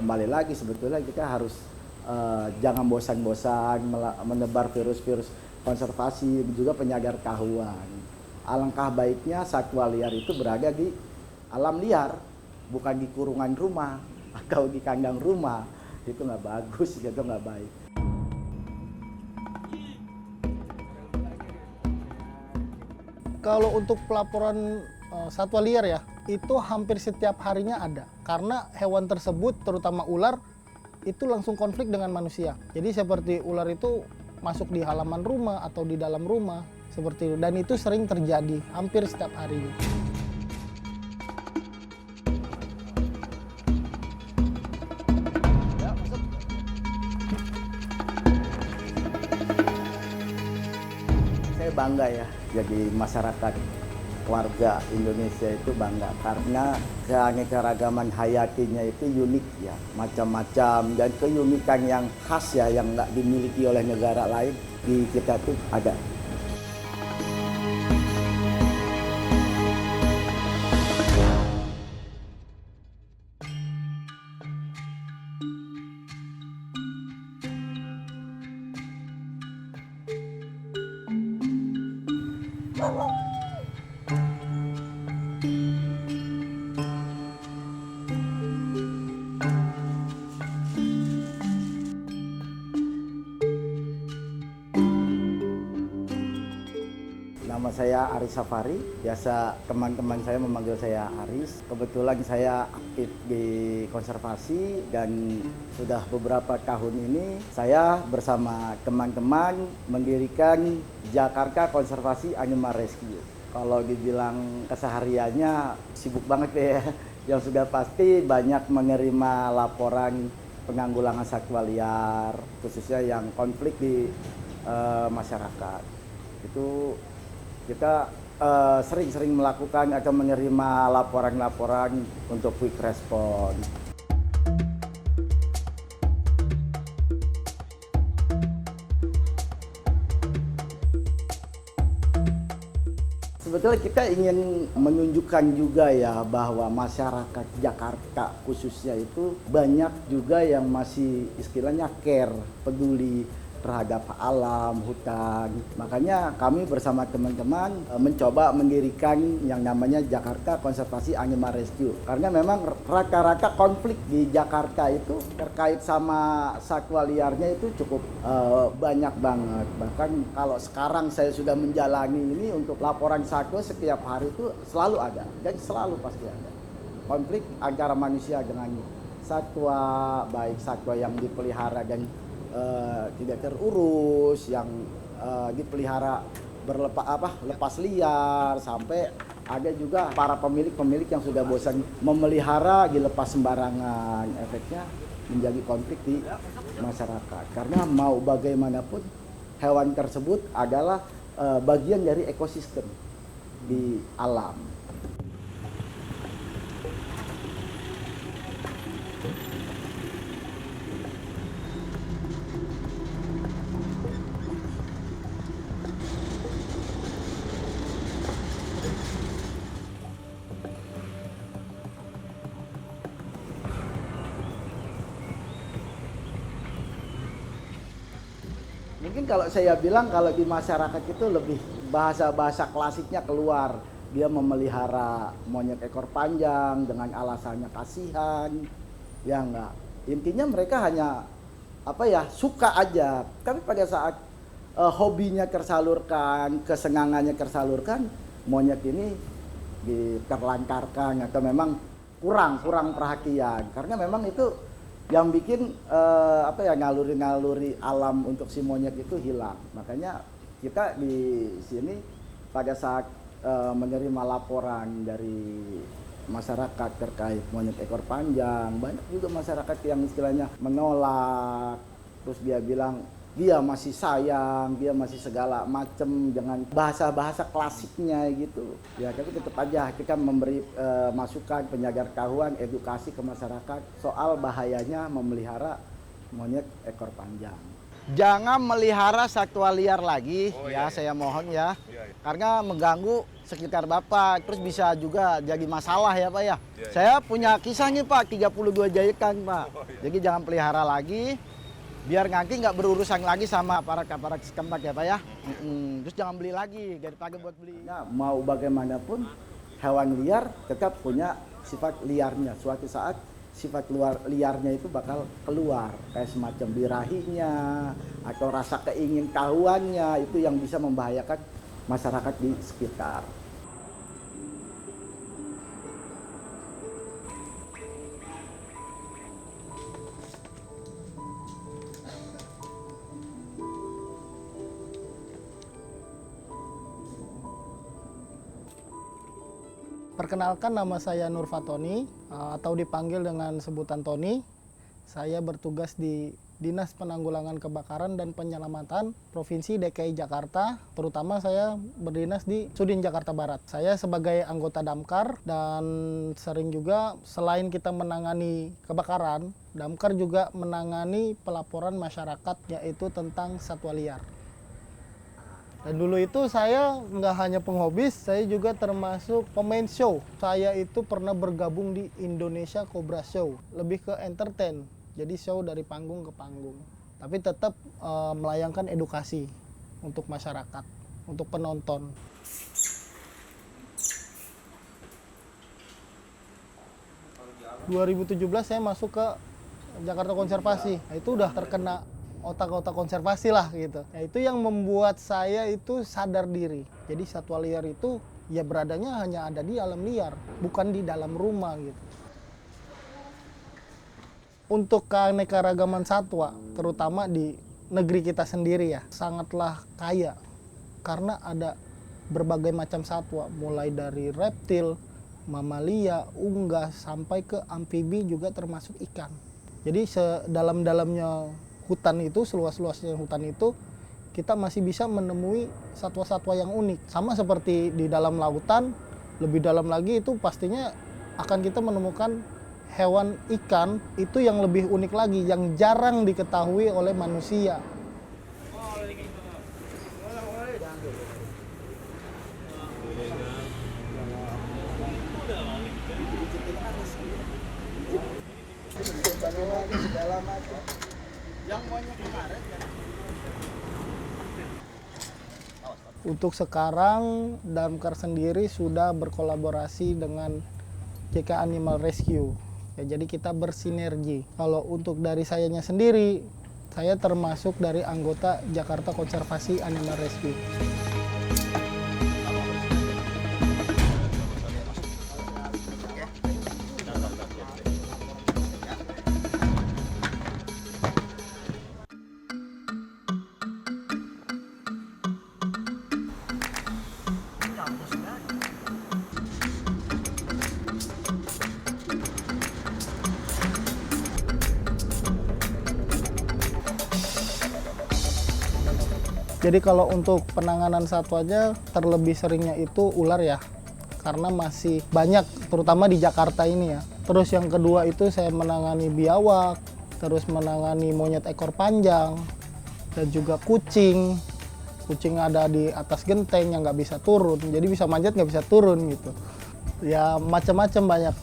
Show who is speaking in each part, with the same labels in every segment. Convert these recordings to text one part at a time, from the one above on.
Speaker 1: kembali lagi sebetulnya kita harus jangan bosan-bosan menebar virus-virus konservasi, juga penyagar kahuan. Alangkah baiknya satwa liar itu berada di alam liar, bukan di kurungan rumah atau di kandang rumah. Itu nggak bagus, itu nggak baik.
Speaker 2: Kalau untuk pelaporan satwa liar ya, itu hampir setiap harinya ada. Karena hewan tersebut, terutama ular, itu langsung konflik dengan manusia. Jadi seperti ular itu masuk di halaman rumah atau di dalam rumah, seperti itu. Dan itu sering terjadi, hampir setiap harinya.
Speaker 1: Saya bangga ya, jadi masyarakat warga Indonesia itu bangga karena keanekaragaman hayatinya itu unik ya, macam-macam, dan keunikan yang khas ya yang nggak dimiliki oleh negara lain di kita tuh ada. Nama saya Aris Safari, biasa teman-teman saya memanggil saya Aris. Kebetulan saya aktif di konservasi dan sudah beberapa tahun ini saya bersama teman-teman mendirikan Jakarta Konservasi Animal Rescue. Kalau dibilang kesehariannya sibuk banget ya, yang sudah pasti banyak menerima laporan penanggulangan satwa liar, khususnya yang konflik di masyarakat. Itu kita sering-sering melakukan atau menerima laporan-laporan untuk quick response. Sebetulnya kita ingin menunjukkan juga ya bahwa masyarakat Jakarta khususnya itu banyak juga yang masih istilahnya care, peduli terhadap alam, hutan. Makanya kami bersama teman-teman mencoba mendirikan yang namanya Jakarta Konservasi Animal Rescue. Karena memang rata-rata konflik di Jakarta itu terkait sama satwa liarnya itu cukup banyak banget. Bahkan kalau sekarang saya sudah menjalani ini untuk laporan satwa setiap hari itu selalu ada dan selalu pasti ada. Konflik antara manusia dengan satwa, baik satwa yang dipelihara dan tidak terurus, yang dipelihara lepas liar, sampai ada juga para pemilik yang sudah bosan memelihara dilepas sembarangan. Efeknya menjadi konflik di masyarakat karena mau bagaimanapun hewan tersebut adalah bagian dari ekosistem di alam. Mungkin kalau saya bilang kalau di masyarakat itu lebih bahasa-bahasa klasiknya keluar. Dia memelihara monyet ekor panjang dengan alasannya kasihan. Ya enggak. Intinya mereka hanya suka aja. Tapi pada saat hobinya tersalurkan, kesenangannya tersalurkan, monyet ini diterlantarkan atau memang kurang perhatian. Karena memang itu yang bikin ngaluri alam untuk si monyet itu hilang. Makanya kita di sini pada saat menerima laporan dari masyarakat terkait monyet ekor panjang, banyak juga masyarakat yang istilahnya menolak, terus dia bilang dia masih sayang, dia masih segala macem dengan bahasa-bahasa klasiknya gitu. Ya, tapi tetap aja kita memberi masukan, penyadartahuan, edukasi ke masyarakat soal bahayanya memelihara monyet ekor panjang. Jangan melihara satwa liar lagi, saya mohon ya. Karena mengganggu sekitar Bapak, terus bisa juga jadi masalah ya Pak ya. Saya punya kisah nih Pak, 32 jahitan Pak. Jadi jangan pelihara lagi, biar nanti nggak berurusan lagi sama aparat-aparat setempat ya Pak ya. Terus jangan beli lagi, daripada buat beli. Ya, mau bagaimanapun, hewan liar tetap punya sifat liarnya. Suatu saat sifat liarnya itu bakal keluar, kayak semacam birahinya atau rasa keingintahuannya, itu yang bisa membahayakan masyarakat di sekitar.
Speaker 2: Perkenalkan, nama saya Nur Fatoni atau dipanggil dengan sebutan Tony. Saya bertugas di Dinas Penanggulangan Kebakaran dan Penyelamatan Provinsi DKI Jakarta. Terutama saya berdinas di Sudin Jakarta Barat. Saya sebagai anggota Damkar dan sering juga selain kita menangani kebakaran, Damkar juga menangani pelaporan masyarakat yaitu tentang satwa liar. Dan dulu itu saya nggak hanya penghobis, saya juga termasuk pemain show. Saya itu pernah bergabung di Indonesia Cobra Show, lebih ke entertain, jadi show dari panggung ke panggung. Tapi tetap melayangkan edukasi untuk masyarakat, untuk penonton. ...2017 saya masuk ke Jakarta Konservasi. Nah, itu udah terkena otak-otak konservasi lah gitu. Ya, itu yang membuat saya itu sadar diri. Jadi satwa liar itu ya beradanya hanya ada di alam liar, bukan di dalam rumah gitu. Untuk keanekaragaman satwa, terutama di negeri kita sendiri ya, sangatlah kaya. Karena ada berbagai macam satwa, mulai dari reptil, mamalia, unggas, sampai ke amfibi juga termasuk ikan. Jadi sedalam-dalamnya hutan itu, seluas-luasnya hutan itu, kita masih bisa menemui satwa-satwa yang unik. Sama seperti di dalam lautan, lebih dalam lagi itu pastinya akan kita menemukan hewan ikan itu yang lebih unik lagi, yang jarang diketahui oleh manusia. Untuk sekarang, Damkar sendiri sudah berkolaborasi dengan JK Animal Rescue. Ya, jadi kita bersinergi. Kalau untuk dari sayanya sendiri, saya termasuk dari anggota Jakarta Konservasi Animal Rescue. Jadi kalau untuk penanganan satwanya terlebih seringnya itu ular ya, karena masih banyak terutama di Jakarta ini ya. Terus yang kedua itu saya menangani biawak, terus menangani monyet ekor panjang, dan juga kucing. Kucing ada di atas genteng yang nggak bisa turun, jadi bisa manjat nggak bisa turun gitu. Ya macam-macam banyak.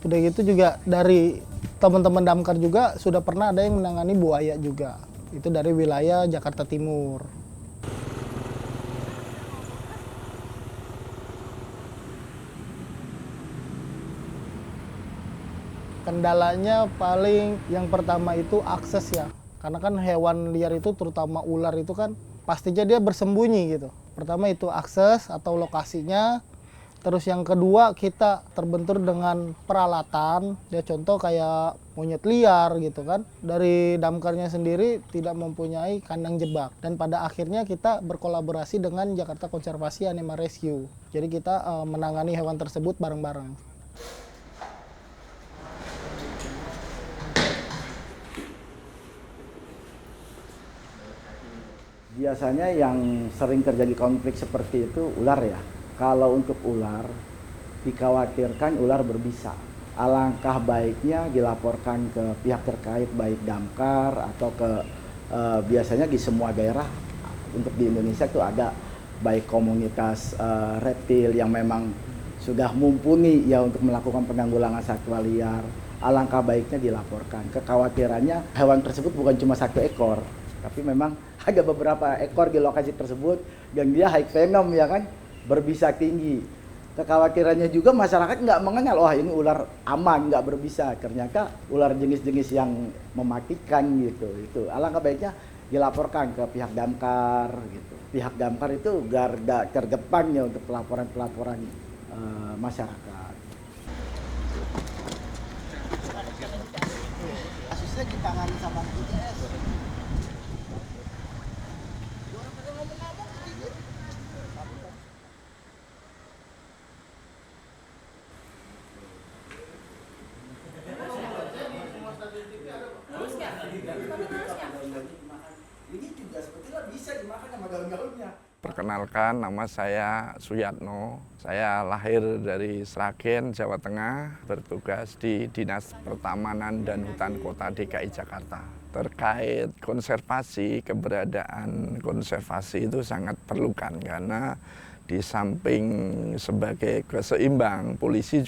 Speaker 2: Udah gitu juga dari teman-teman Damkar juga sudah pernah ada yang menangani buaya juga. Itu dari wilayah Jakarta Timur. Kendalanya paling yang pertama itu akses ya. Karena kan hewan liar itu terutama ular itu kan pastinya dia bersembunyi gitu. Pertama itu akses atau lokasinya. Terus yang kedua kita terbentur dengan peralatan. Ya contoh kayak monyet liar gitu kan. Dari Damkarnya sendiri tidak mempunyai kandang jebak. Dan pada akhirnya kita berkolaborasi dengan Jakarta Konservasi Animal Rescue. Jadi kita menangani hewan tersebut bareng-bareng.
Speaker 1: Biasanya yang sering terjadi konflik seperti itu ular ya. Kalau untuk ular, dikhawatirkan ular berbisa. Alangkah baiknya dilaporkan ke pihak terkait, baik Damkar atau ke biasanya di semua daerah untuk di Indonesia itu ada baik komunitas reptil yang memang sudah mumpuni ya untuk melakukan penanggulangan satwa liar, alangkah baiknya dilaporkan. Kekhawatirannya hewan tersebut bukan cuma 1 ekor, tapi memang ada beberapa ekor di lokasi tersebut yang dia high venom ya kan, berbisa tinggi. Kekhawatirannya juga masyarakat nggak mengenal, wah ini ular aman, nggak berbisa. Ternyata ular jenis-jenis yang mematikan gitu. Itu alangkah baiknya dilaporkan ke pihak Damkar gitu. Pihak Damkar itu garda terdepannya untuk pelaporan-pelaporan masyarakat. Kasusnya ditangani sama ICS. Ini juga sebetulnya bisa dimakan sama daun-daunnya.
Speaker 3: Perkenalkan, nama saya Suyatno. Saya lahir dari Sragen, Jawa Tengah, bertugas di Dinas Pertamanan dan Hutan Kota DKI Jakarta. Terkait konservasi, keberadaan konservasi itu sangat perlukan karena di samping sebagai keseimbang, polisi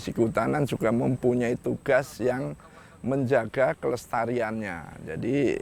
Speaker 3: kehutanan juga mempunyai tugas yang menjaga kelestariannya. Jadi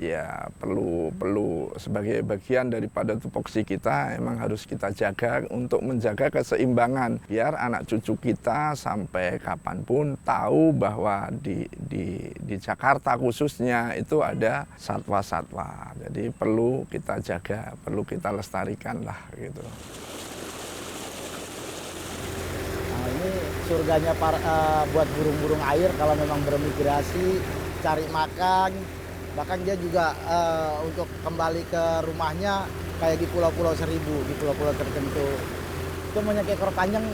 Speaker 3: ya perlu sebagai bagian daripada tupoksi kita emang harus kita jaga untuk menjaga keseimbangan biar anak cucu kita sampai kapanpun tahu bahwa di Jakarta khususnya itu ada satwa-satwa. Jadi perlu kita jaga, perlu kita lestarikan lah gitu.
Speaker 1: Nah, ini surganya buat burung-burung air kalau memang bermigrasi, cari makan. Bahkan dia juga untuk kembali ke rumahnya kayak di Pulau-Pulau Seribu, di pulau-pulau tertentu. Itu monyet ekor panjang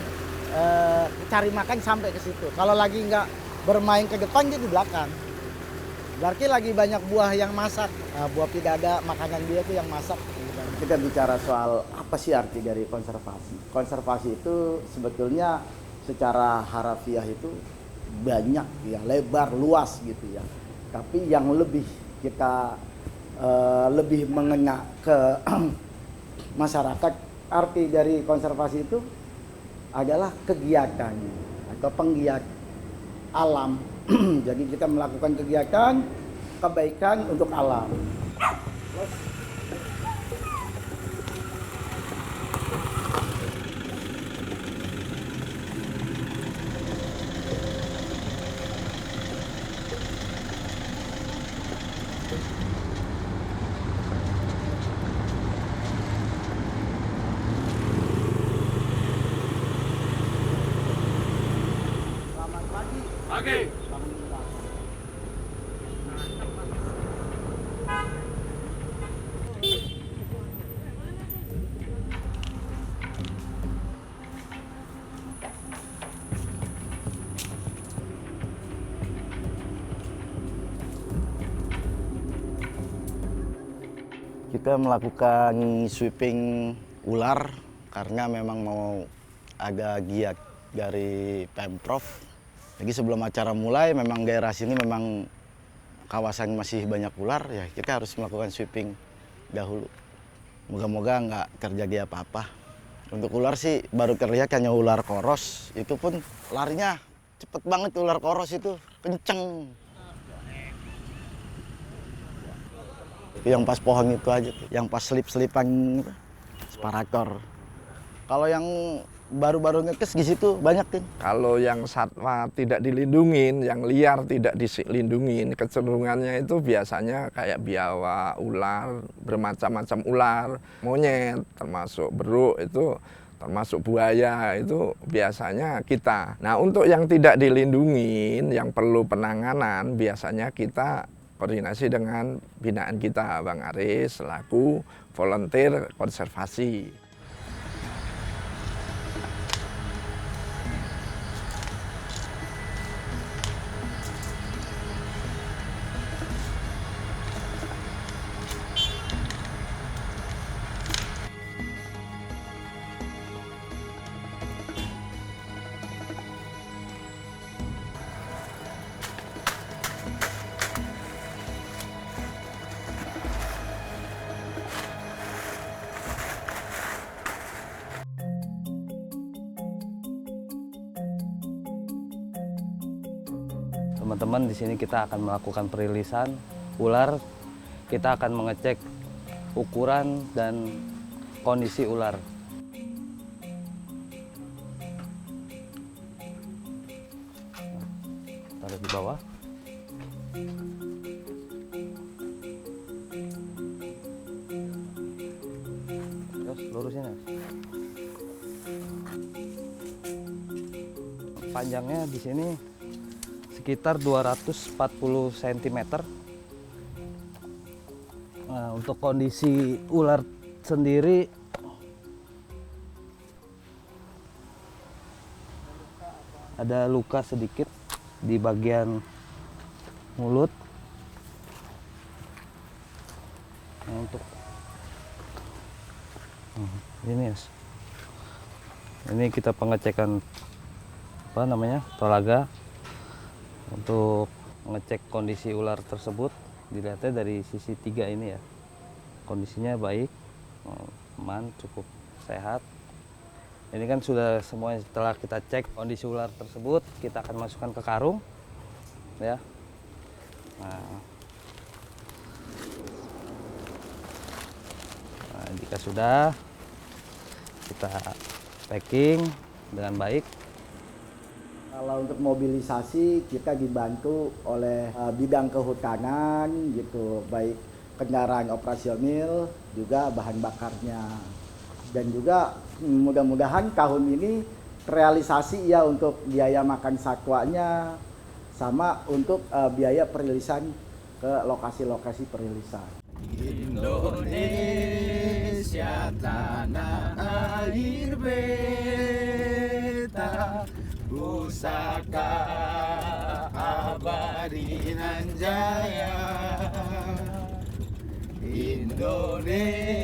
Speaker 1: cari makan sampai ke situ. Kalau lagi nggak bermain ke depan, dia di belakang. Berarti lagi banyak buah yang masak. Buah pidada, makanan dia tuh yang masak. Kita bicara soal apa sih arti dari konservasi. Konservasi itu sebetulnya secara harafiah itu banyak ya, lebar, luas gitu ya. Tapi yang lebih kita lebih mengena ke masyarakat, arti dari konservasi itu adalah kegiatan atau penggiat alam. Jadi kita melakukan kegiatan kebaikan untuk alam.
Speaker 4: Pagi.
Speaker 1: Kita melakukan sweeping ular karena memang mau ada giat dari Pemprov. Jadi sebelum acara mulai memang daerah sini memang kawasan masih banyak ular, ya kita harus melakukan sweeping dahulu. Moga-moga nggak terjadi apa-apa. Untuk ular sih baru terlihat hanya ular koros, itu pun larinya cepet banget ular koros itu, kenceng. Yang pas pohon itu aja, yang pas selip-selipan separator. Kalau yang baru-baru ngekes di situ banyak kan.
Speaker 3: Kalau yang satwa tidak dilindungin, yang liar tidak dilindungin, kecenderungannya itu biasanya kayak biawak, ular, bermacam-macam ular, monyet, termasuk beruk itu, termasuk buaya itu biasanya kita. Nah, untuk yang tidak dilindungin, yang perlu penanganan, biasanya kita koordinasi dengan binaan kita, Bang Aris, selaku volunteer konservasi.
Speaker 5: teman-teman, di sini kita akan melakukan perilisan ular. Kita akan mengecek ukuran dan kondisi ular. Taruh di bawah. Terus lurusin ya. Panjangnya di sini sekitar 240 cm. Nah, untuk kondisi ular sendiri ada luka sedikit di bagian mulut. Nah, untuk ini ya. Ini kita pengecekan tolaga untuk mengecek kondisi ular tersebut. Dilihatnya dari sisi 3 ini ya, kondisinya baik, aman, cukup sehat. Ini kan sudah semuanya. Setelah kita cek kondisi ular tersebut, kita akan masukkan ke karung ya. Nah, jika sudah, kita packing dengan baik.
Speaker 1: Kalau untuk mobilisasi kita dibantu oleh bidang kehutanan gitu, baik kendaraan operasional juga bahan bakarnya. Dan juga mudah-mudahan tahun ini realisasi ya untuk biaya makan satwanya sama untuk biaya perilisan ke lokasi-lokasi perilisan.
Speaker 4: Indonesia tanah air beta, pusaka abadi nan jaya. Indonesia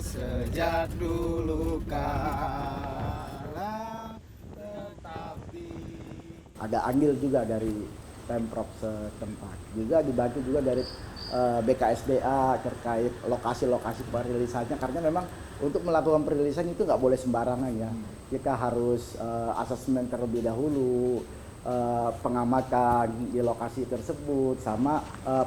Speaker 4: sejak dulu kala, tetapi
Speaker 1: ada andil juga dari Pemprov setempat. Juga dibantu juga dari BKSDA terkait lokasi-lokasi perilisannya, karena memang untuk melakukan perilisan itu nggak boleh sembarangan ya. Kita harus asesmen terlebih dahulu, pengamatan di lokasi tersebut, sama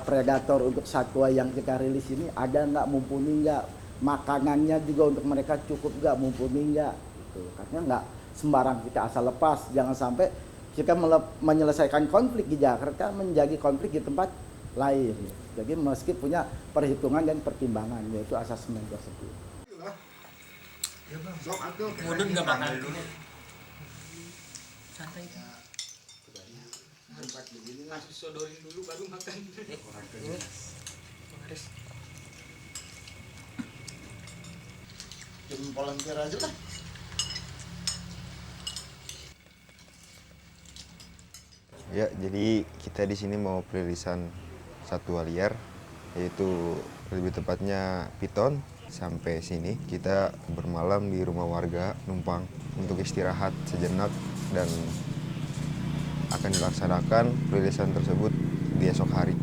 Speaker 1: predator untuk satwa yang kita rilis ini ada nggak, mumpuni nggak, makanannya juga untuk mereka cukup nggak, mumpuni nggak, gitu. Karena nggak sembarang kita asal lepas, jangan sampai kita menyelesaikan konflik di Jakarta menjadi konflik di tempat lain. Jadi meski punya perhitungan dan pertimbangan, yaitu asesmen tersebut.
Speaker 4: mudun nggak bakal dulu. Santai. Harus sodorin dulu baru makan.
Speaker 1: Jempolan kira aja lah.
Speaker 6: Ya, jadi kita di sini mau perilisan satwa liar, yaitu lebih tepatnya piton. Sampai sini kita bermalam di rumah warga numpang untuk istirahat sejenak, dan akan dilaksanakan perilisan tersebut di esok hari.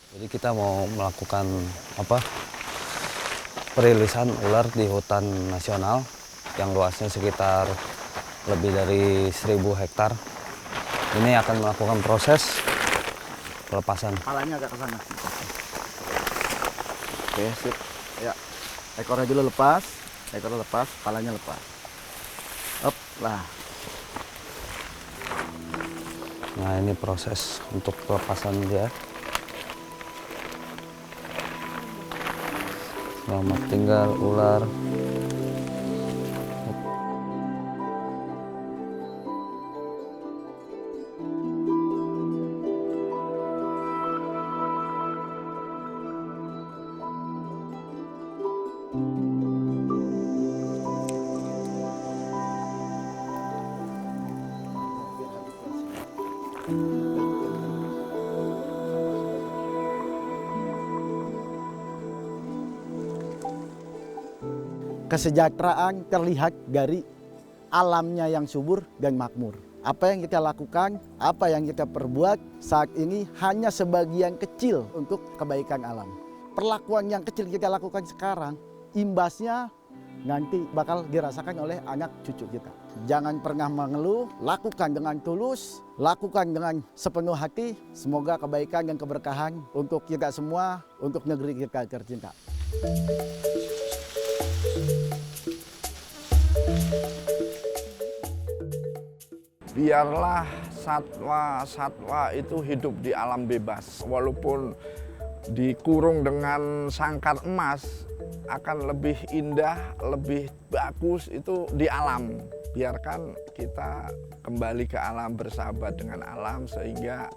Speaker 5: Jadi kita mau melakukan perilisan ular di hutan nasional yang luasnya sekitar lebih dari 1000 hektar. Ini akan melakukan proses pelepasan.
Speaker 1: Palanya agak ke sana. Oke, sip. Ya. Ekornya dulu lepas, palanya lepas. Up, lah.
Speaker 5: Nah, ini proses untuk pelepasan dia. Selamat tinggal ular.
Speaker 1: Kesejahteraan terlihat dari alamnya yang subur dan makmur. Apa yang kita lakukan, apa yang kita perbuat saat ini hanya sebagian kecil untuk kebaikan alam. Perlakuan yang kecil kita lakukan sekarang, imbasnya nanti bakal dirasakan oleh anak cucu kita. Jangan pernah mengeluh, lakukan dengan tulus, lakukan dengan sepenuh hati. Semoga kebaikan dan keberkahan untuk kita semua, untuk negeri kita tercinta.
Speaker 3: Biarlah satwa-satwa itu hidup di alam bebas, walaupun dikurung dengan sangkar emas, akan lebih indah, lebih bagus itu di alam. Biarkan kita kembali ke alam, bersahabat dengan alam, sehingga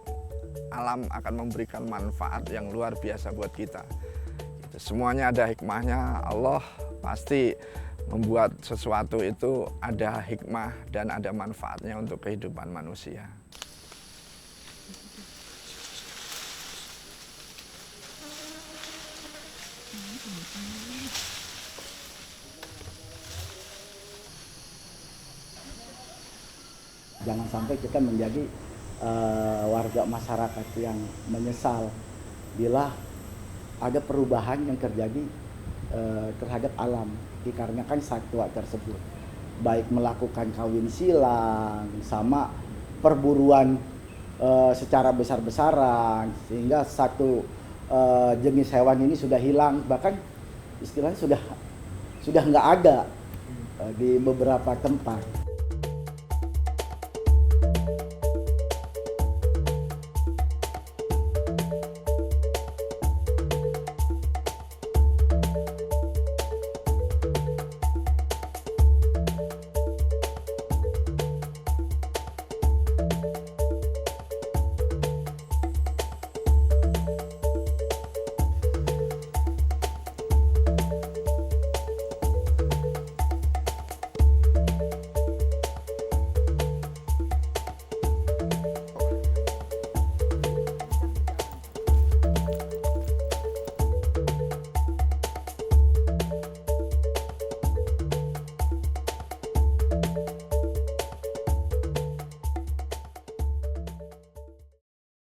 Speaker 3: alam akan memberikan manfaat yang luar biasa buat kita. Semuanya ada hikmahnya. Allah pasti membuat sesuatu itu ada hikmah dan ada manfaatnya untuk kehidupan manusia.
Speaker 1: Jangan sampai kita menjadi warga masyarakat yang menyesal bila ada perubahan yang terjadi terhadap alam dikarenakan satwa tersebut, baik melakukan kawin silang sama perburuan secara besar-besaran, sehingga satu jenis hewan ini sudah hilang, bahkan istilahnya sudah nggak ada di beberapa tempat.